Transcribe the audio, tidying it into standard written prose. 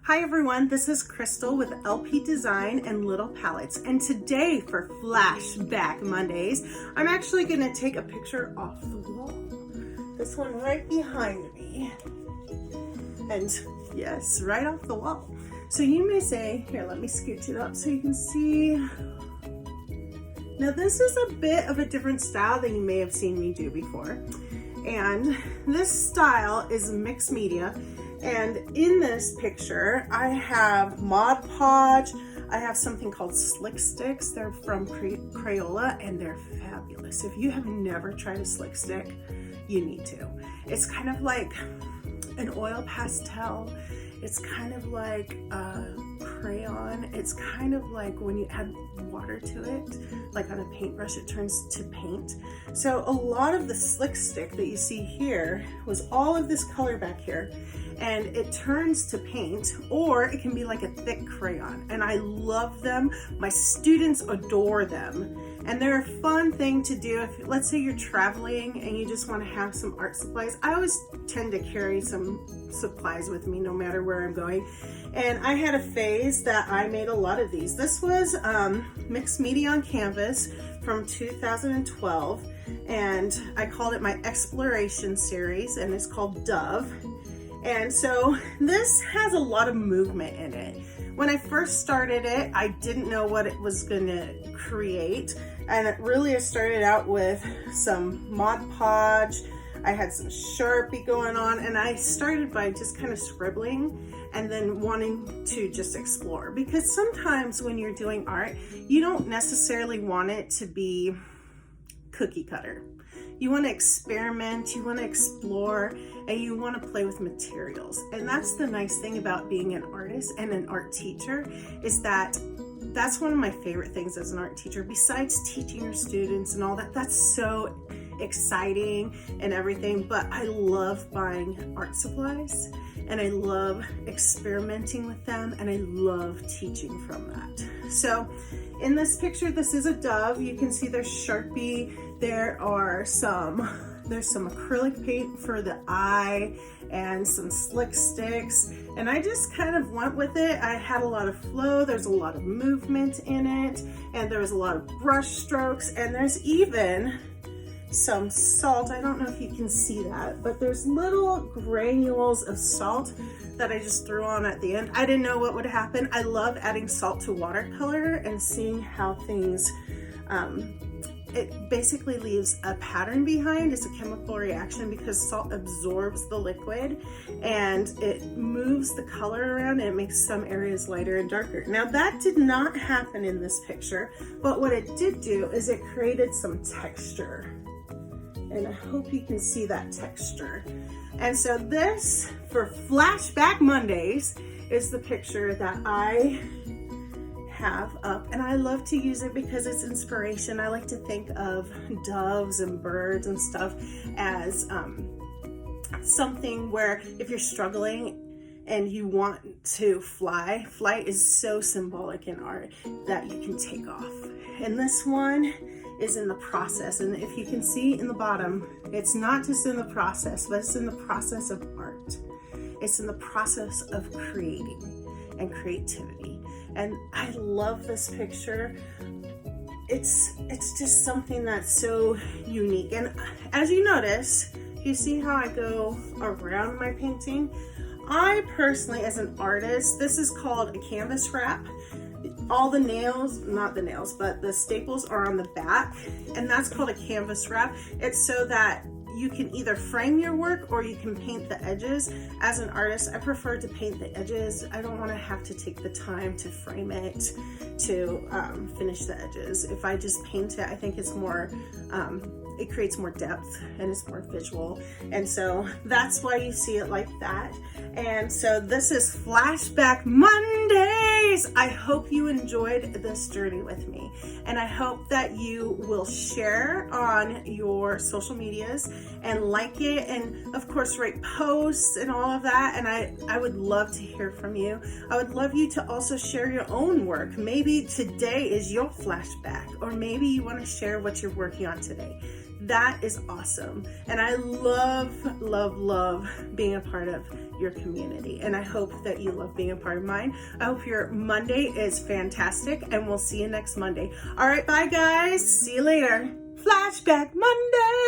Hi everyone, this is Crystal with LP Design and Little Palettes, and today for Flashback Mondays, I'm actually going to take a picture off the wall. This one right behind me. And yes, right off the wall. So you may say, here, let me scooch it up so you can see. Now this is a bit of a different style than you may have seen me do before. And this style is mixed media. And in this picture, I have Mod Podge. I have something called Slick Sticks. They're from Crayola and they're fabulous. If you have never tried a Slick Stick, you need to. It's kind of like an oil pastel. It's kind of like a crayon. It's kind of like when you add water to it, like on a paintbrush, it turns to paint. So a lot of the Slick Stick that you see here was all of this color back here, and it turns to paint, or it can be like a thick crayon. And I love them. My students adore them. And they're a fun thing to do if, let's say you're traveling and you just want to have some art supplies. I always tend to carry some supplies with me no matter where I'm going. And I had a phase that I made a lot of these. This was mixed media on canvas from 2012. And I called it my exploration series, and it's called Dove. And so this has a lot of movement in it. When I first started it, I didn't know what it was gonna create. And it really started out with some Mod Podge. I had some Sharpie going on, and I started by just kind of scribbling and then wanting to just explore. Because sometimes when you're doing art, you don't necessarily want it to be cookie cutter. You want to experiment, you want to explore, and you want to play with materials. And that's the nice thing about being an artist and an art teacher, is that that's one of my favorite things as an art teacher. Besides teaching your students and all that, that's so exciting and everything, but I love buying art supplies, and I love experimenting with them, and I love teaching from that. So in this picture, this is a dove. You can see there's Sharpie. There's some acrylic paint for the eye and some Slick Sticks. And I just kind of went with it. I had a lot of flow. There's a lot of movement in it. And there was a lot of brush strokes. And there's even some salt. I don't know if you can see that, but there's little granules of salt that I just threw on at the end. I didn't know what would happen. I love adding salt to watercolor and seeing how things, it basically leaves a pattern behind. It's a chemical reaction because salt absorbs the liquid and it moves the color around, and it makes some areas lighter and darker. Now that did not happen in this picture, but what it did do is it created some texture. And I hope you can see that texture. And so this, for Flashback Mondays, is the picture that I have up, and I love to use it because it's inspiration. I like to think of doves and birds and stuff as something where if you're struggling and you want to fly, flight is so symbolic in art that you can take off. And this one is in the process, and if you can see in the bottom, it's not just in the process, but it's in the process of art. It's in the process of creating and creativity. And I love this picture. It's just something that's so unique. And as you notice, you see how I go around my painting? I personally, as an artist, this is called a canvas wrap. All the nails, not the nails, but the staples are on the back, and that's called a canvas wrap. It's so that you can either frame your work or you can paint the edges. As an artist, I prefer to paint the edges. I don't want to have to take the time to frame it, to finish the edges. If I just paint it, I think it's more, it creates more depth and it's more visual. And so that's why you see it like that. And so this is Flashback Mondays. I hope you enjoyed this journey with me. And I hope that you will share on your social medias and like it, and of course write posts and all of that. And I would love to hear from you. I would love you to also share your own work. Maybe today is your flashback, or maybe you want to share what you're working on today. That is awesome. And I love, love, love being a part of your community. And I hope that you love being a part of mine. I hope your Monday is fantastic, and we'll see you next Monday. All right, bye guys. See you later. Flashback Monday.